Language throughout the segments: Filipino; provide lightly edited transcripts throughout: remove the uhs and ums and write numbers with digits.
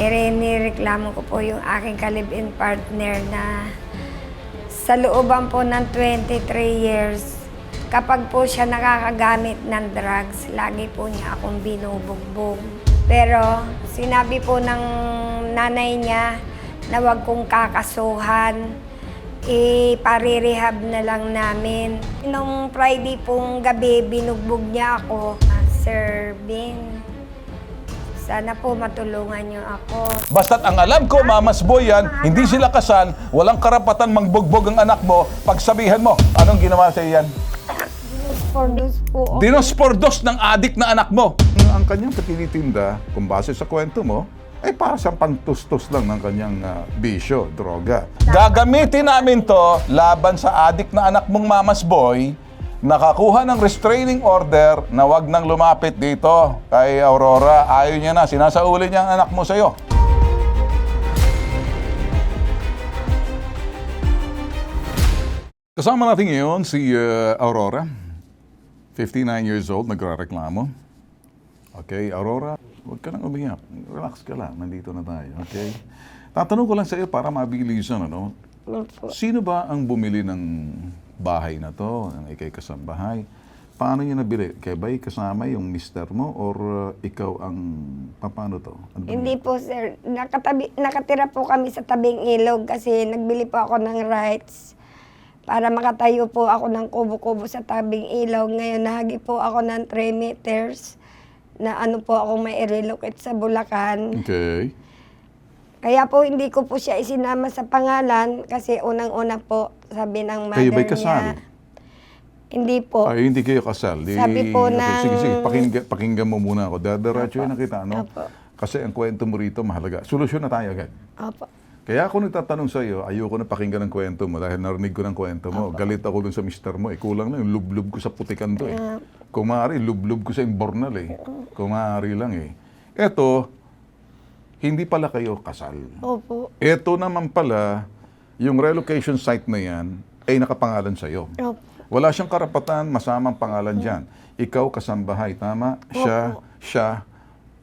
Nireklamo ko po yung aking ka-live-in partner na sa looban po ng 23 years, kapag po siya nakakagamit ng drugs, lagi po niya akong binubugbog. Pero sinabi po ng nanay niya na wag kong kakasuhan, iparirehab na lang namin. Nung Friday pong gabi, binugbog niya ako. Sir Bin, sana po matulungan niyo ako. Basta't ang alam ko, mamas boy yan, hindi sila kasal, walang karapatan mangbugbog ang anak mo, pagsabihan mo, anong ginawa sa yan? Dinos po. Dinos por dos ng adik na anak mo. Ang kanyang tinitinda, kung base sa kwento mo, ay para sa pangtustos lang ng kanyang bisyo, droga. Gagamitin namin to laban sa adik na anak mong mamas boy, nakakuha ng restraining order na wag nang lumapit dito kay Aurora. Ayaw niya na, sinasauli niya ang anak mo sa'yo. Kasama natin ngayon si Aurora, 59 years old, nagrareklamo. Okay, Aurora, huwag ka nang umiyak. Relax ka lang, nandito na tayo, okay? Tatanong ko lang sa iyo para mabilisan, ano? Sino ba ang bumili ng bahay na to, ang ikay kasambahay? Paano niya nabili? Kaya ba'y kasama yung mister mo or ikaw ang, paano to? Ano Hindi po, sir. Nakatira po kami sa tabing ilog kasi nagbili po ako ng rights para makatayo po ako ng kubo-kubo sa tabing ilog. Ngayon, nahagi po ako ng 3 meters na ano po ako may relocate sa Bulacan. Okay. Kaya po hindi ko po siya isinama sa pangalan kasi unang-una po sabi ng mother Kayo ba'y kasal? niya. Hindi po. Ay, hindi kayo kasal. Sabi po ng... Sige, pakinggan mo muna ako. Dadaratso na kita, ano? Opo. Kasi ang kwento mo rito mahalaga. Solusyon na tayo agad. Opo. Kaya ako nagtatanong sa iyo, ayoko na pakinggan ng kwento mo dahil narinig ko ng kwento mo. Galit ako dun sa mister mo. Kulang lang yung lublub ko sa putikan to eh. Kung maaari, lublub ko sa imbornal eh. Kung maaari lang eh. Eto, hindi pala kayo kasal. Opo. Eto naman pala, yung relocation site na yan ay nakapangalan sa iyo. Opo. Wala siyang karapatan, masamang pangalan dyan. Ikaw kasambahay, tama? Siya,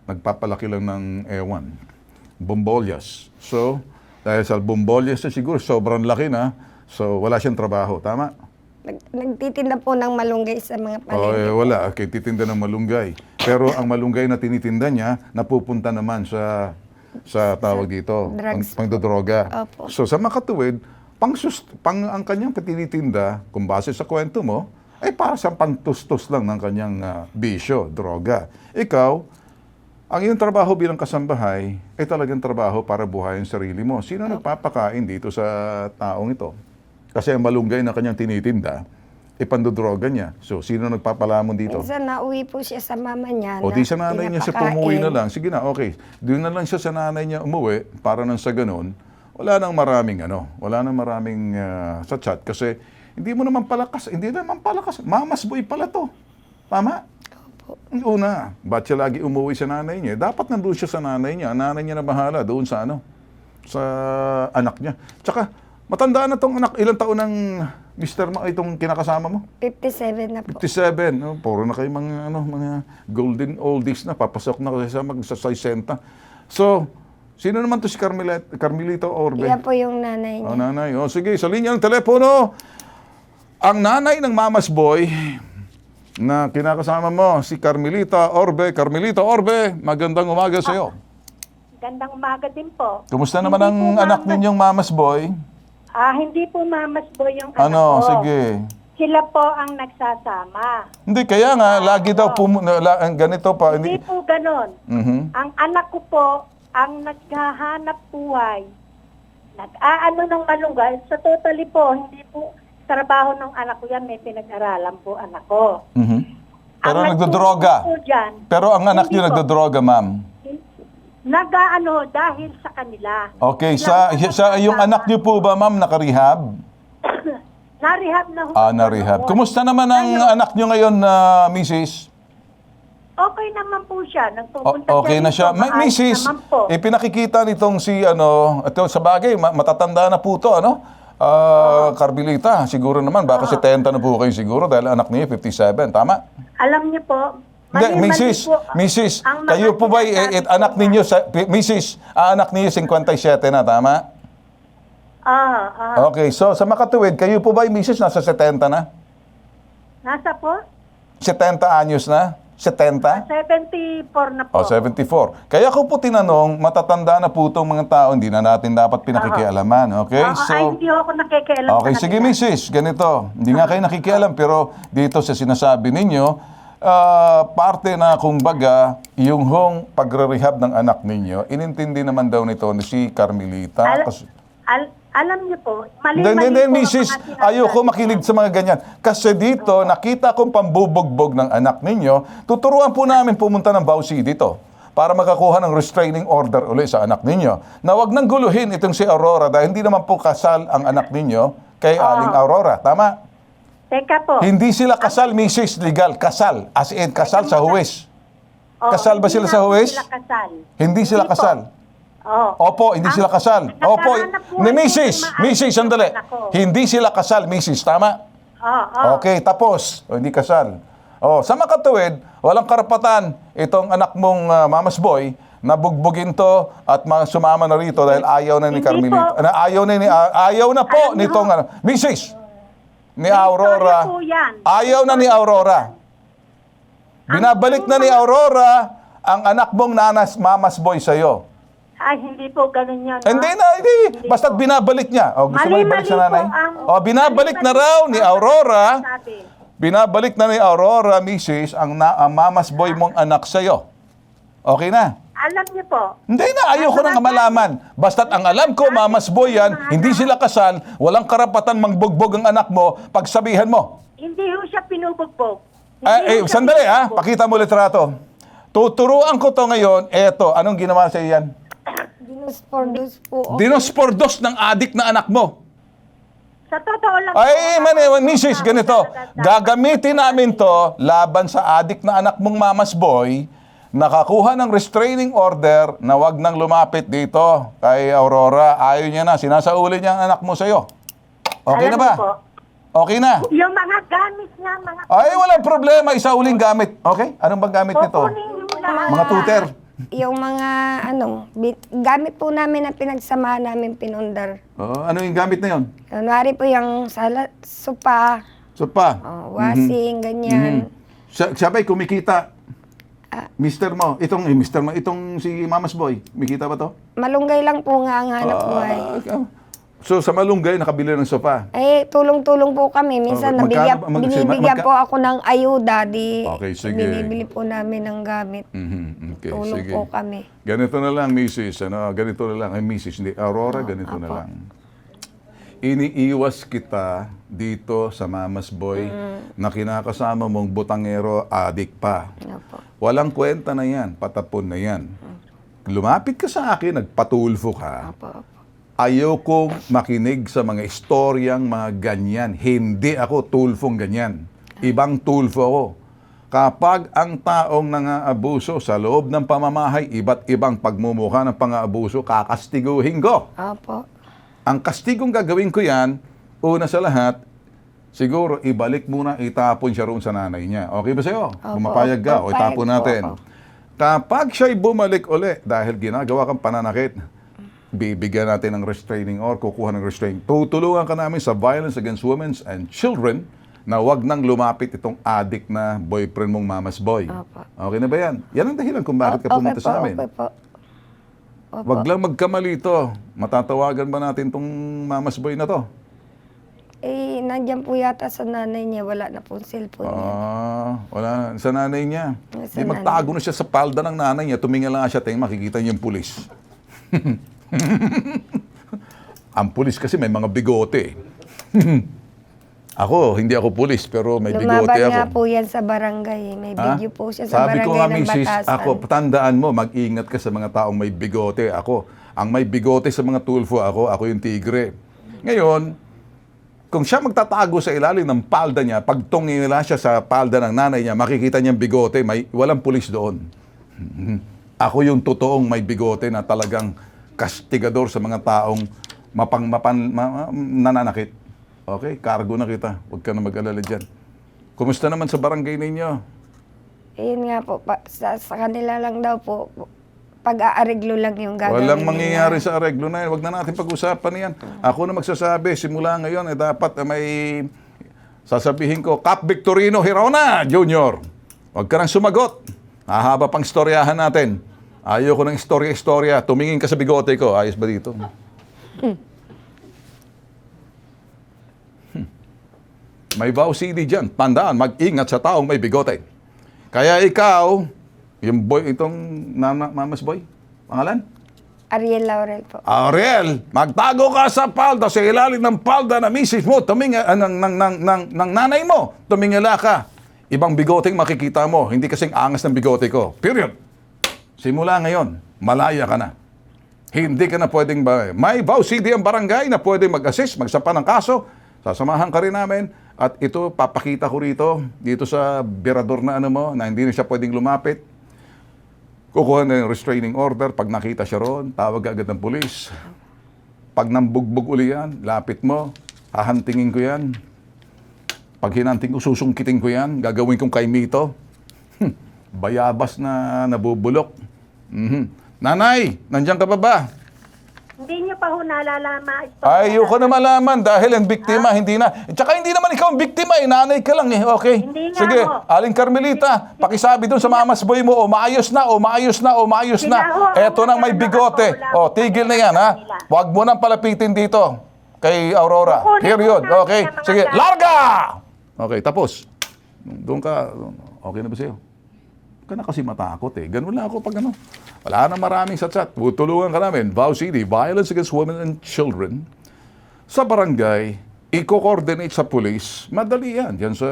nagpapalaki lang ng ewan. Bombolyas. So, dahil sa bombolyas na siguro, sobrang laki na. So, wala siyang trabaho, tama? Nagtitinda po ng malunggay sa mga palengke. Wala. Okay, titinda ng malunggay. Pero ang malunggay na tinitinda niya, napupunta naman sa tawag dito, drugs. pangdodroga. Opo. So, sa makatuwid, ang kanyang tinitinda, kung base sa kwento mo, ay para sa pangtustos lang ng kanyang bisyo, droga. Ikaw, ang iyong trabaho bilang kasambahay ay talagang trabaho para buhayin sarili mo. Sino nagpapakain dito sa taong ito? Kasi ang malunggay na kanyang tinitinda, ipandodroga niya. So, sino nagpapalamon dito? Minsan nauwi po siya sa mama niya. O di sa nanay niya siya pumuwi na pinapakain. lang. Sige na, okay. Doon na lang siya sa nanay niya umuwi para nang sa ganun. Wala nang maraming sa chat kasi hindi naman palakas. Mamas boy pala to. Tama? Yung una, ba't siya lagi umuwi sa nanay niya? Dapat nandun siya sa nanay niya. Nanay niya na bahala doon sa sa anak niya. Tsaka, matanda na tong anak. Ilang taon ng mister mo, itong kinakasama mo? 57 na po. 57. No? Puro na kayo mga golden oldies na. Papasok na kasi sa 60. So, sino naman to si Carmelito Orbe? Iyan po yung nanay niya. Nanay. Sige, sa linya ng telepono. Ang nanay ng mamas boy na kinakasama mo, si Carmelita Orbe. Carmelita Orbe, magandang umaga sa iyo. Gandang umaga din po. Kumusta naman ang anak ninyong mamas boy? Hindi po mamas boy yung anak Ano, ko. sige. Sila po ang nagsasama. Hindi, kaya nga, lagi daw ganito pa. Hindi po ganon. Ang anak ko po, ang naghahanap buhay, nag-aano ng malunggay, sa totally po, hindi po trabaho ng anak ko yan, may pinag-aralan po anak ko. Pero Ang nagdodroga. nagtuturo po dyan, Pero ang anak niyo hindi po. nagdodroga, ma'am. Nag-aano dahil sa kanila. Okay, sa yung anak niyo po ba, ma'am, nakarehab? Na-rehab na ho. Na-rehab. Kumusta naman ang anak niyo ngayon, Mrs.? Okay naman po siya. Nagpupunta Okay na siya. Maayos Mrs., naman po. pinakikita nitong si, ito sa bagay, matatanda na po to, Carmelita, siguro naman, baka 70 na po kayo siguro dahil anak niya 57, tama? Alam niyo po, Mali Mrs. po. Mrs. Ang mga Kayo po ba, sinasabi po anak ninyo, Mrs. Anak ninyo 57 na, tama? Okay, so sa makatuwid, kayo po ba, Mrs. nasa 70 na? Nasa po? 70 anyos na? 70? 74 na po. 74. Kaya ko po tinanong, matatanda na po itong mga tao, hindi na natin dapat pinakikialaman. Okay? Ay, hindi ako nakikialam. Okay, sige Mrs. Ganito. Hindi nga kayo nakikialam, pero dito sa sinasabi ninyo, parte na kumbaga, yung hong pagre-rehab ng anak ninyo, inintindi naman daw nito ni si Carmelita. Alam niyo po, mali Hindi, po Mrs. ang mga sinasabi Ayoko ko. makinig sa mga ganyan. Kasi dito, nakita kong pambubugbog ng anak ninyo, tuturuan po namin pumunta ng Bausi dito para makakuha ng restraining order uli sa anak ninyo. Na wag nang guluhin itong si Aurora dahil hindi naman po kasal ang anak ninyo kay Aling Aurora. Tama? Teka po. Hindi sila kasal, Mrs. Legal. Kasal. As in, kasal sa huwes. Oh, kasal ba hindi sila na sa po huwes? sila kasal. Hindi sila Hindi po. kasal. Oh. Opo, hindi sila kasal. Opo, nagkahanap po ni ako Mrs. ng maayos Mrs. yung Sandali. anak ko. Hindi sila kasal, Mrs. Tama? Okay, tapos. O, hindi kasal. O, sa makatuwid, walang karapatan itong anak mong Mama's Boy na bugbugin to at sumama na rito dahil ayaw na ni Hindi Carmelita. po. Ayaw na po Alam niyo nitong Mrs. Ni May Aurora. istorya po yan. Ayaw na ni Aurora. Binabalik na ni Aurora ang anak mong Mama's Boy sa'yo. Ay, hindi po ganun yan. Hindi na, hindi. Basta't binabalik niya. O, gusto mo ibalik sa nanay? O, binabalik na raw ni Aurora. Binabalik na ni Aurora, Mrs., ang Mama's Boy mong anak sa'yo. Okay na? Alam niyo po, Hindi na, ayoko nang malaman. Basta't ang alam ko, Mama's Boy yan, hindi sila kasal, walang karapatan mangbugbog ang anak mo, pagsabihan mo. hindi ho siya pinubugbog. Sandali ha, pakita mo litrato. Tuturuan ko to ngayon, eto, anong ginawa sa yan? Dinos po. Dinospordos ng adik na anak mo. Sa totoo lang Ay, Mrs., ganito. Gagamitin namin to laban sa adik na anak mong Mama's Boy, nakakuha ng restraining order na wag nang lumapit dito kay Aurora. Ayaw niya na. Sinasauli niya ang anak mo sa'yo. Okay Alam na ba? niyo po, Okay na. yung mga gamit niya, mga Ay, walang problema. Isauling gamit. Okay? Anong bang gamit nito? kukunin niyo lahat. Mga tuter. Yung mga gamit po namin na pinagsamahan namin pinundar. Ano yung gamit na yon? Kunwari po yung sopa, Sopa. washing, ganyan. Siya ba'y kumikita? Mister mo, itong si Mama's Boy, kumikita ba to? Malunggay lang po nga ang hanap buhay. So sa Malunggay, nakabili ng sopa. Tulong-tulong po kami. Minsan Magkano ba- binibigyan po ako ng ayuda. Okay, sige. Binibili po namin ng gamit. Okay, Tulong sige. po kami. Ganito na lang, Mrs. Ganito na lang. Ay, Mrs. Hindi, Aurora, ganito na lang. Iniiwas kita dito sa Mama's Boy na kinakasama mong butangero, adik pa. Opo. Walang kwenta na yan, patapon na yan. Lumapit ka sa akin, nagpatulfo ka. Opo. Ayokong makinig sa mga istoryang mga ganyan. Hindi ako tulfong ganyan. Ibang tulfo ako. Kapag ang taong nangaabuso sa loob ng pamamahay, iba't ibang pagmumukha ng pang-aabuso, kakastiguhin ko. Opo. Ang kastigong gagawin ko yan, una sa lahat, siguro ibalik muna, itapon siya roon sa nanay niya. Okay ba sa'yo? Pumapayag ka, o itapon Papayag po natin. ako. Kapag siya'y bumalik uli, dahil ginagawa kang pananakit, bibigyan natin ng restraining order, kukuha ng restraining. Tutulungan ka namin sa Violence Against Women and Children na wag nang lumapit itong adik na boyfriend mong Mama's Boy. Opo. Okay na ba yan? Yan ang dahilan kung bakit ka pumunta sa amin. Okay po. Opo. Wag lang magkamali to. Matatawagan ba natin tong Mama's Boy na to? Nandyan po yata sa nanay niya. Wala na po ang cellphone niya. Wala. Sa nanay niya. Sa Di magtago na siya sa palda ng nanay niya. Tumingin lang siya, makikita niya yung pulis. Ang pulis kasi may mga bigote. Ako, hindi ako pulis, pero may bigote Lumaban ako. nga po yan sa barangay. May video po siya sa Sabi barangay ko nga, ng Mrs., Batasan. ako, tandaan mo, mag-ingat ka sa mga taong may bigote. Ang may bigote sa mga tulfo, ako yung tigre. Ngayon, kung siya magtatago sa ilalim ng palda niya, pag tungila siya sa palda ng nanay niya, makikita niyang bigote, walang pulis doon. Ako yung totoong may bigote na talagang kastigador sa mga taong nananakit. Okay, cargo na kita. Huwag ka na mag-alala dyan. Kumusta naman sa barangay ninyo? Yun nga po, sa kanila lang daw po, pag-aareglo lang yung gagawin Walang nila. mangyayari sa areglo na yan. Huwag na natin pag-usapan yan. Ako na magsasabi, simula ngayon, dapat may sasabihin ko, Cap Victorino Hirona Jr. Huwag ka nang sumagot. Hahaba pang istoryahan natin. Ayoko ng istorya-istorya. Tumingin ka sa bigote ko. Ayos ba dito? May vow CD dyan. Tandaan, mag-ingat sa taong may bigote. Kaya ikaw, yung boy, itong mamas boy, pangalan? Ariel Laurel po. Ariel, magtago ka sa palda, sa ilalim ng palda na misis mo, ng nanay mo, tumingala ka. Ibang bigoteng makikita mo, hindi kasing angas ng bigote ko. Period. Simula ngayon, malaya ka na. Hindi ka na pwedeng may vow CD ang barangay na pwedeng mag-assist, magsampa ng kaso. Sasamahan ka rin namin. At ito, papakita ko rito, dito sa birador na na hindi na siya pwedeng lumapit. Kukuha na yung restraining order. Pag nakita siya roon, tawag agad ng pulis. Pag nambugbog uli yan, lapit mo, hahantingin ko yan. Pag hinanting ko, susungkitin ko yan. Gagawin kong kay Mito. Bayabas na nabubulok. Nanay, nandiyan ka pa ba? Hindi niyo pa ho nalalaman. Ayoko na malaman dahil ang biktima hindi na. Tsaka hindi naman ikaw ang biktima, nanay ka lang okay? Hindi nga Sige, ho. Aling Carmelita, pakisabi doon sa mamas boy mo, maayos na, maayos na, maayos na. Sila ho, Eto nang may bigote. wala Tigil na yan, ha? nila. Huwag mo nang palapitin dito kay Aurora. Kukunin Period. mo namin Okay, ang mga sige, gamit. larga! Okay, tapos. Doon ka, okay na ba sa'yo? Ka na kasi matakot Ganun lang ako pag Wala na maraming sa chat. Tulungan ka namin. Vow CD, Violence Against Women and Children. Sa barangay, i-coordinate sa police. Madali yan. Yan sa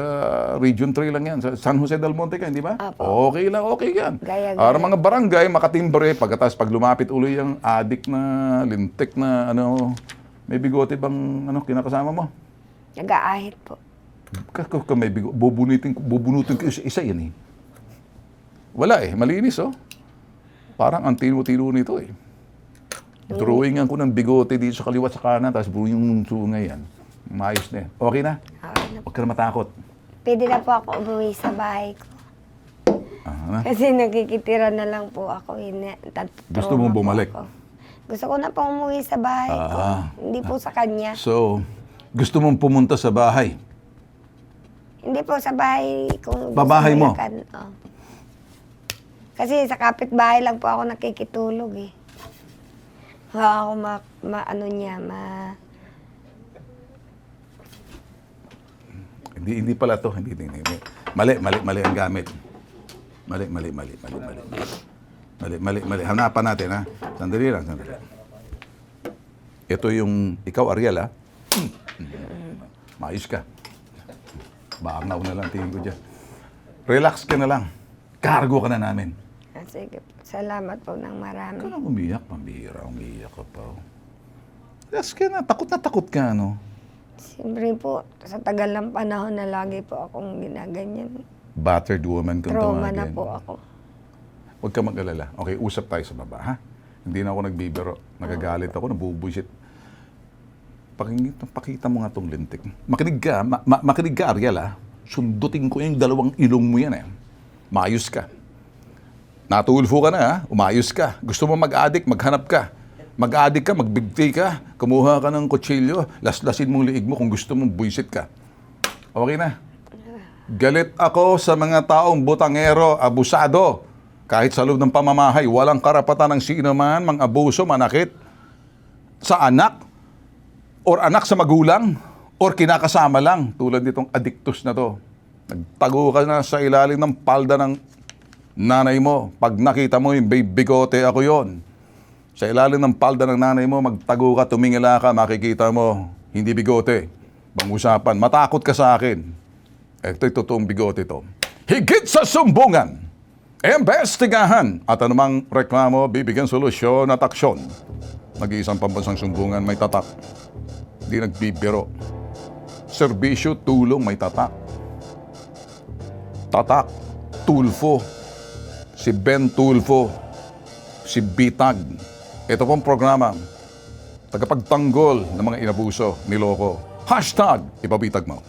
Region 3 lang yan. Sa San Jose del Monte ka, hindi ba? Apo. Okay lang, okay yan. Gaya-gaya. Para mga barangay, makatimbre, pagkatas pag lumapit uli yung adik na, lintik na, may bigote bang, kinakasama mo? Nag-aahit po. May bigote. Bubunutin ko isa yan Wala malinis Parang ang tino-tino nito Drawingan ko ng bigote dito sa kaliwa sa kanan, tapos buo yung sungay yan. Maayos na yan. Okay na? Okay na. Huwag ka na matakot. Pwede na po ako umuwi sa bahay ko. Kasi nakikitira na lang po ako. Gusto mong bumalik? Gusto ko na po umuwi sa bahay ko. Hindi po sa kanya. So, gusto mong pumunta sa bahay? Hindi po sa bahay ko. Babahay mo? Kasi sa kapitbahay lang po ako nakikitulog Wala ako Hindi pala to. Hindi. Mali ang gamit. Mali. Hanapan natin, ha? Sandali lang. Ito yung, ikaw, Ariel, ha? Maayos ka. Bangaw na lang tingin ko dyan. Relax ka na lang. Cargo ka na namin. Sige, salamat po ng marami. Ka na umiyak, pambihira. Umiyak ka pa. Relax ka na. Takot ka, Siyempre po, sa tagal ng panahon na lagi po akong ginaganyan. Battered woman kung Trauma na tumagin. po ako. Huwag ka mag-alala. Okay, usap tayo sa baba, ha? Hindi na ako nagbibiro. Nagagalit ako, nabubuisit. Pakita mo nga itong lintik. Makinig ka, Ariel, ha? Sundutin ko yung dalawang ilong mo yan, Maayos ka. Natulfo ka na, ha? Umayos ka. Gusto mo mag-addict, maghanap ka. Mag-addict ka, magbigti ka. Kumuha ka ng kutsilyo. Laslasin mong liig mo kung gusto mong buisit ka. Okay na? Galit ako sa mga taong butangero, abusado. Kahit sa loob ng pamamahay, walang karapatan ng sino man, mang-abuso, manakit sa anak, or anak sa magulang, or kinakasama lang, tulad nitong addictus na to. Nagtago ka na sa ilalim ng palda ng nanay mo. Pag nakita mo yung bigote, ako yon. Sa ilalim ng palda ng nanay mo, magtago ka, tumingala ka, makikita mo, hindi bigote. Bang-usapan, matakot ka sa akin. Ito'y totoong bigote to. Higit sa sumbungan, imbestigahan at anumang reklamo, bibigyan solusyon at aksyon. Nag-iisang pambansang sumbungan, may tatak. Hindi nagbibiro. Serbisyo, tulong, may tatak. Tatak, Tulfo, si Ben Tulfo, si Bitag. Ito pong programa, tagapagtanggol ng mga inabuso, niloko. #Ipabitag mo.